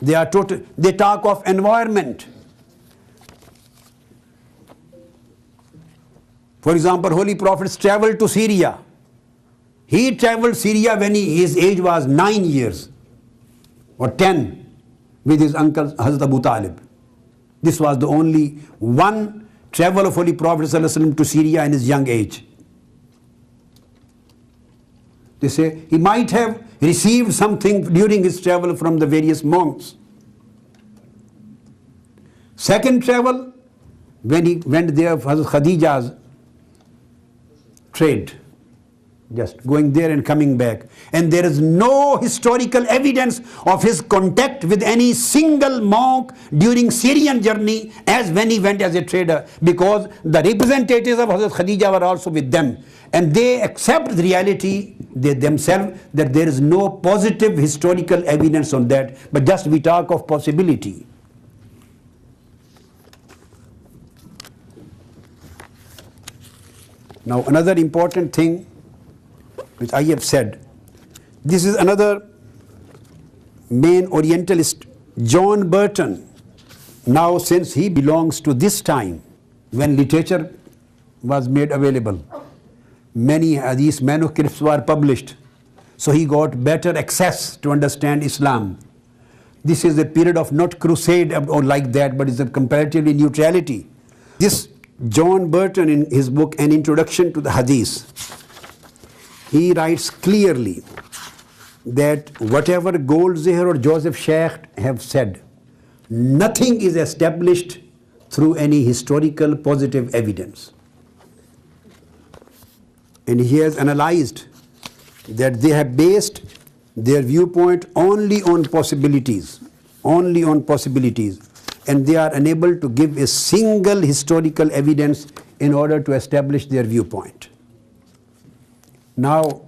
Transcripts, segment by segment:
They talk of environment. For example, Holy Prophet traveled to Syria. He traveled Syria when his age was 9 years or 10 with his uncle Hazrat Abu Talib. This was the only one travel of Holy Prophet ﷺ to Syria in his young age. They say he might have received something during his travel from the various monks. Second travel, when he went there for Hazrat Khadija's trade, just going there and coming back. And there is no historical evidence of his contact with any single monk during Syrian journey as when he went as a trader, because the representatives of Hazrat Khadija were also with them. And they accept the reality they themselves that there is no positive historical evidence on that, but just we talk of possibility. Now another important thing which I have said, this is another main Orientalist, John Burton. Now since he belongs to this time when literature was made available, many hadith manuscripts were published, so he got better access to understand Islam. This is a period of not crusade or like that, but it's a comparatively neutrality. This John Burton, in his book An Introduction to the Hadith, he writes clearly that whatever Goldziher or Joseph Sheikh have said, nothing is established through any historical positive evidence. And he has analyzed that they have based their viewpoint only on possibilities, and they are unable to give a single historical evidence in order to establish their viewpoint. Now,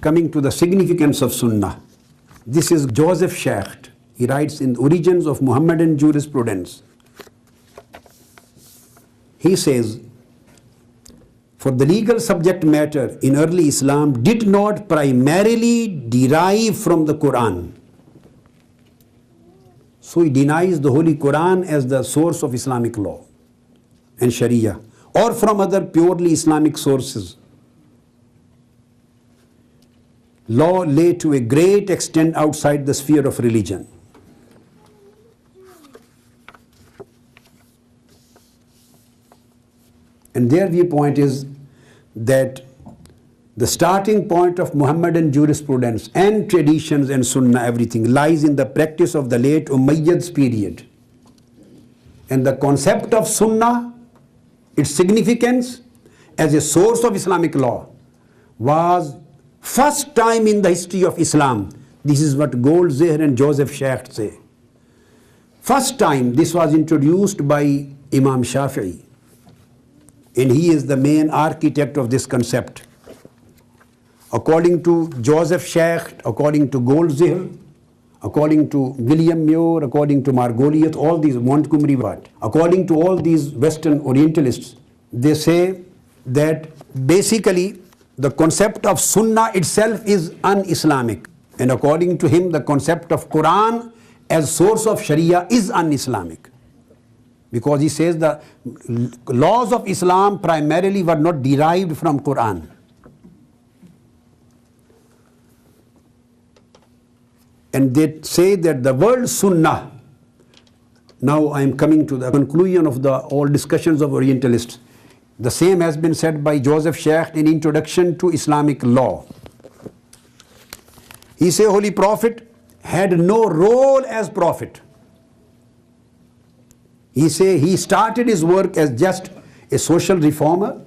coming to the significance of Sunnah, this is Joseph Sheikh. He writes in Origins of Muhammadan Jurisprudence. He says, for the legal subject matter in early Islam did not primarily derive from the Quran. So he denies the Holy Quran as the source of Islamic law and Sharia, or from other purely Islamic sources. Law lay to a great extent outside the sphere of religion. And their viewpoint is that the starting point of Muhammadan jurisprudence and traditions and Sunnah, everything, lies in the practice of the late Umayyads period. And the concept of Sunnah, its significance as a source of Islamic law, was first time in the history of Islam. This is what Goldziher and Joseph Sheikh say. First time this was introduced by Imam Shafi'i. And he is the main architect of this concept. According to Joseph Sheikh, according to Goldziher, according to William Muir, according to Margoliouth, all these, Montgomery Watt, according to all these Western Orientalists, they say that basically the concept of Sunnah itself is un-Islamic. And according to him, the concept of Quran as source of Sharia is un-Islamic. Because he says the laws of Islam primarily were not derived from Quran. And they say that the word Sunnah, now I am coming to the conclusion of all discussions of Orientalists. The same has been said by Joseph Sheikh in Introduction to Islamic Law. He says Holy Prophet had no role as prophet. He says he started his work as just a social reformer.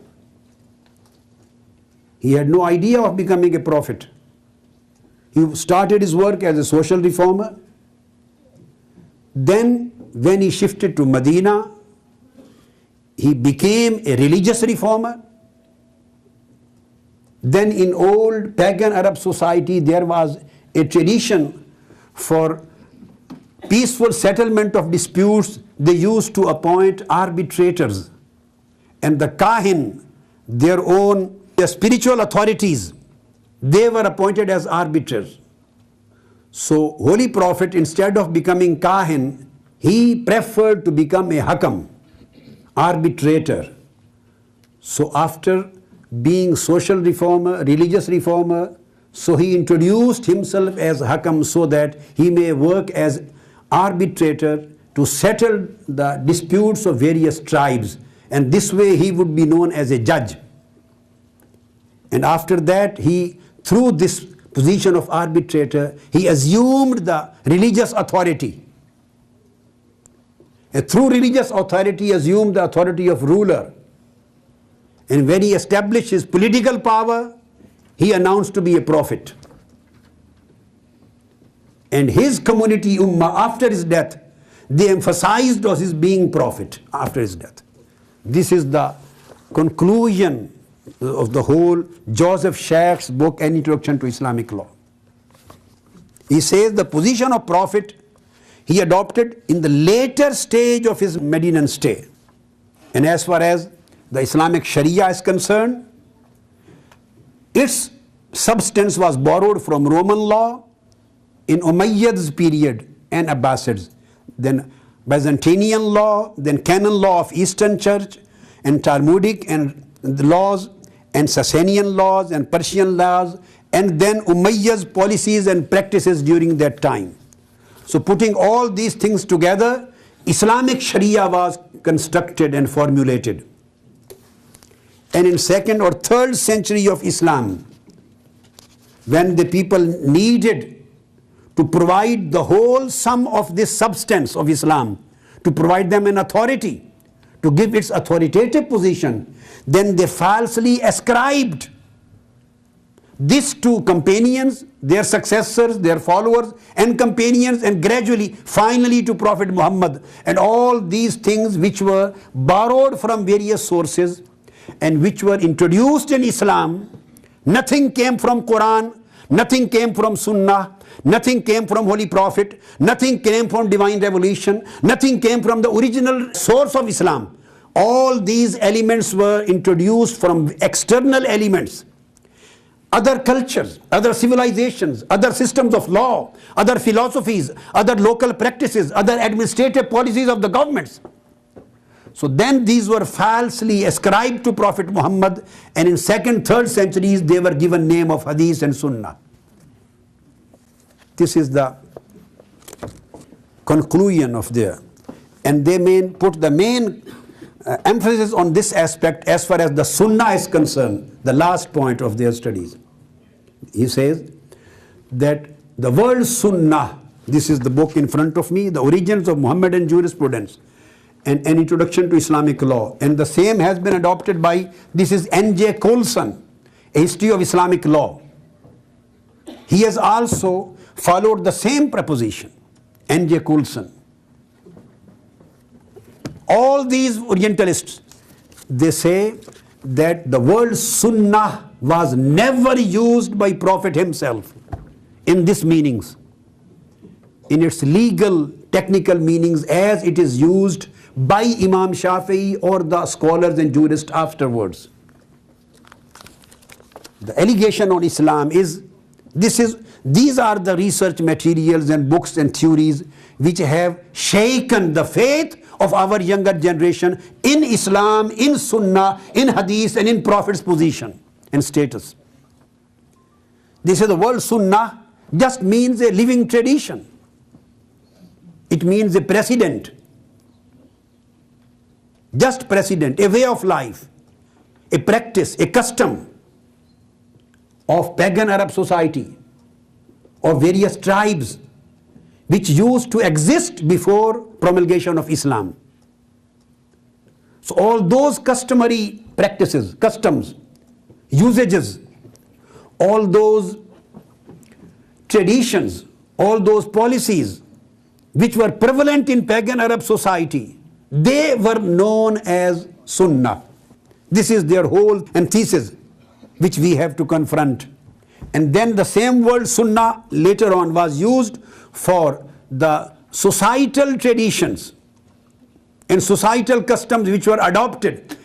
He had no idea of becoming a prophet. He started his work as a social reformer. Then when he shifted to Medina, he became a religious reformer. Then in old pagan Arab society there was a tradition for peaceful settlement of disputes. They used to appoint arbitrators, and the Kahin, their spiritual authorities, they were appointed as arbiters. So Holy Prophet, instead of becoming Kahin, he preferred to become a Hakam, arbitrator. So after being social reformer, religious reformer, so he introduced himself as Hakam so that he may work as arbitrator to settle the disputes of various tribes, and this way he would be known as a judge. And after that, he, through this position of arbitrator, he assumed the religious authority. And through religious authority, he assumed the authority of ruler. And when he established his political power, he announced to be a prophet. And his community, Ummah, after his death, they emphasized on his being prophet after his death. This is the conclusion of the whole Joseph Sheikh's book, An Introduction to Islamic Law. He says the position of prophet he adopted in the later stage of his Medinan stay. And as far as the Islamic Sharia is concerned, its substance was borrowed from Roman law in Umayyad's period and Abbasids, then Byzantine law, then canon law of Eastern Church, and Talmudic and the laws, and Sasanian laws and Persian laws, and then Umayyad's policies and practices during that time. So putting all these things together, Islamic Sharia was constructed and formulated. And in 2nd or 3rd century of Islam, when the people needed to provide the whole sum of this substance of Islam, to provide them an authority, to give its authoritative position, then they falsely ascribed this to companions, their successors, their followers and companions, and gradually, finally to Prophet Muhammad. And all these things which were borrowed from various sources and which were introduced in Islam, nothing came from Quran, nothing came from Sunnah, nothing came from Holy Prophet, nothing came from divine revelation, nothing came from the original source of Islam. All these elements were introduced from external elements, other cultures, other civilizations, other systems of law, other philosophies, other local practices, other administrative policies of the governments. So then these were falsely ascribed to Prophet Muhammad, and in 2nd, 3rd centuries they were given name of Hadith and Sunnah. This is the conclusion of there. And they put the main emphasis on this aspect as far as the Sunnah is concerned, the last point of their studies. He says that the word Sunnah, this is the book in front of me, The Origins of Muhammadan Jurisprudence and An Introduction to Islamic Law, and the same has been adopted by, this is N.J. Coulson, A History of Islamic Law. He has also followed the same proposition, N.J. Coulson. All these Orientalists, they say that the word Sunnah was never used by Prophet himself in these meanings, in its legal, technical meanings as it is used by Imam Shafi'i or the scholars and jurists afterwards. The allegation on Islam is, these are the research materials and books and theories which have shaken the faith of our younger generation in Islam, in Sunnah, in Hadith and in Prophet's position and status. They say the word Sunnah just means a living tradition. It means a precedent, just precedent, a way of life, a practice, a custom of pagan Arab society, of various tribes which used to exist before promulgation of Islam. So all those customary practices, customs, usages, all those traditions, all those policies which were prevalent in pagan Arab society, they were known as Sunnah. This is their whole thesis which we have to confront. And then the same word Sunnah later on was used for the societal traditions and societal customs which were adopted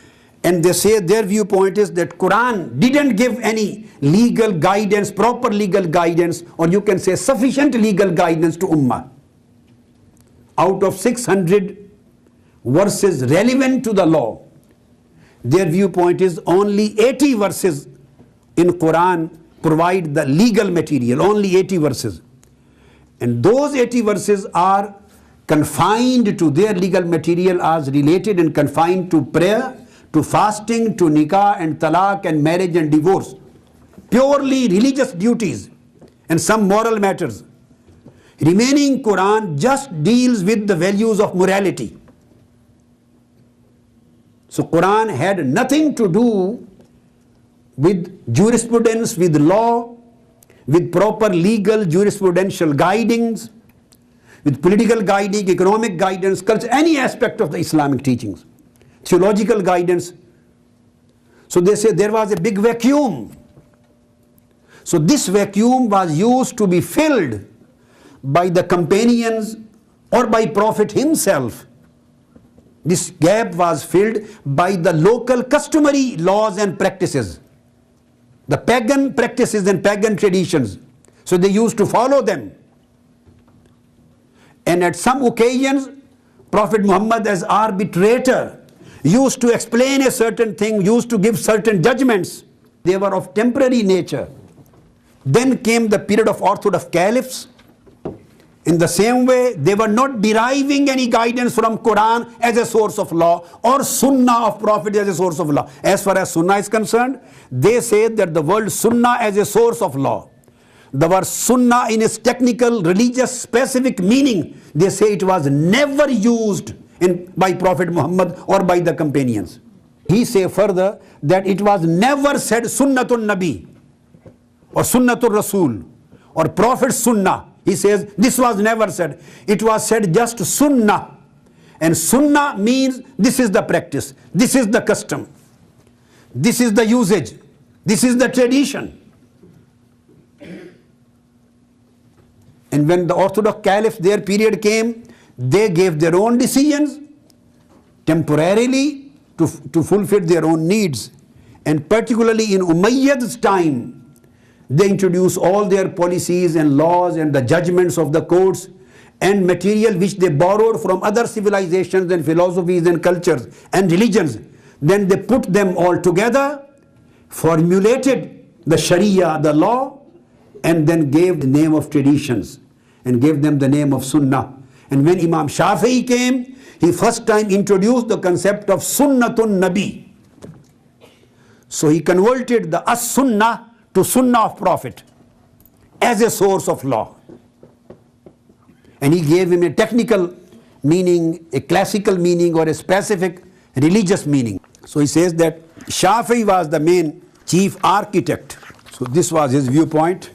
And they say their viewpoint is that Quran didn't give any legal guidance, proper legal guidance, or you can say sufficient legal guidance to Ummah. Out of 600 verses relevant to the law, their viewpoint is only 80 verses in Quran provide the legal material, only 80 verses. And those 80 verses are confined to their legal material as related and confined to prayer, to fasting, to nikah and talaq and marriage and divorce. Purely religious duties and some moral matters. Remaining Quran just deals with the values of morality. So Quran had nothing to do with jurisprudence, with law, with proper legal jurisprudential guidings, with political guiding, economic guidance, culture, any aspect of the Islamic teachings, theological guidance. So they say there was a big vacuum. So this vacuum was used to be filled by the companions or by Prophet himself. This gap was filled by the local customary laws and practices, the pagan practices and pagan traditions. So they used to follow them. And at some occasions, Prophet Muhammad as arbitrator used to explain a certain thing, used to give certain judgments. They were of temporary nature. Then came the period of Orthodox caliphs. In the same way, they were not deriving any guidance from Quran as a source of law or Sunnah of Prophet as a source of law. As far as Sunnah is concerned, they say that the word Sunnah as a source of law, the word Sunnah in its technical, religious, specific meaning, they say it was never used by Prophet Muhammad or by the companions. He say further that it was never said Sunnatul Nabi or Sunnatul Rasul or Prophet Sunnah. He says this was never said. It was said just Sunnah. And Sunnah means this is the practice, this is the custom, this is the usage, this is the tradition. And when the Orthodox caliphs, their period came, they gave their own decisions temporarily to fulfill their own needs. And particularly in Umayyad's time, they introduced all their policies and laws and the judgments of the courts and material which they borrowed from other civilizations and philosophies and cultures and religions. Then they put them all together, formulated the Sharia, the law, and then gave the name of traditions and gave them the name of Sunnah. And when Imam Shafi'i came, he first time introduced the concept of Sunnatun Nabi. So he converted the As-Sunnah to Sunnah of Prophet as a source of law. And he gave him a technical meaning, a classical meaning, or a specific religious meaning. So he says that Shafi'i was the main chief architect. So this was his viewpoint.